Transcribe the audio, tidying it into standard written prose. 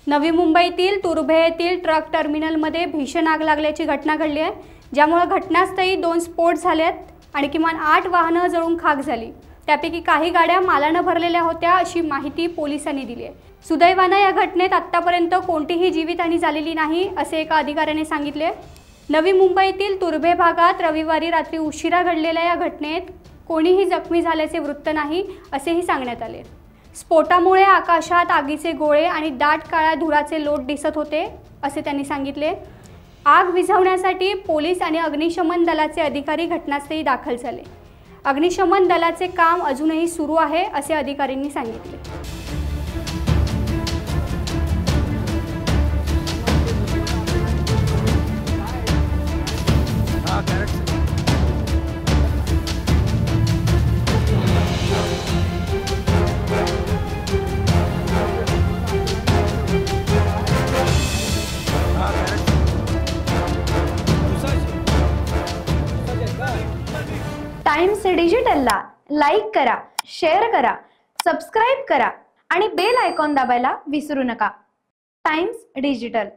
नवी मुंबईतील तुर्भे येथील ट्रक टर्मिनलमध्ये भीषण आग लागल्याची घटना घडली आहे, ज्यामुळे घटनास्थळी 2 स्फोट झालेत आणि किमान 8 वाहनं जळून खाक झाली। त्यापैकी काही गाड्या मालाने भरलेल्या होत्या अशी माहिती पोलिसांनी दिली आहे। सुदैवाने या घटनेत आतापर्यंत कोणतीही जीवितहानी झालेली नाही असे एका अधिकाऱ्याने सांगितले। नवी मुंबईतील तुर्भे भागात रविवारी रात्री उशिरा घडलेल्या या घटनेत कोणीही जखमी झाल्याचे वृत्त नाही असेही सांगण्यात आले। स्फोटामुळे आकाशात आगीचे गोळे आणि दाट काळ्या धुराचे लोट दिसत होते असे त्यांनी सांगितले। आग विझवण्यासाठी पोलीस आणि अग्निशमन दलाचे अधिकारी घटनास्थळी दाखल झाले। अग्निशमन दलाचे काम अजूनही सुरू आहे असे अधिकाऱ्यांनी सांगितले। टाइम्स डिजिटलला लाईक करा, शेअर करा, सबस्क्राइब करा आणि बेल आयकॉन दाबायला विसरू नका। Times digital.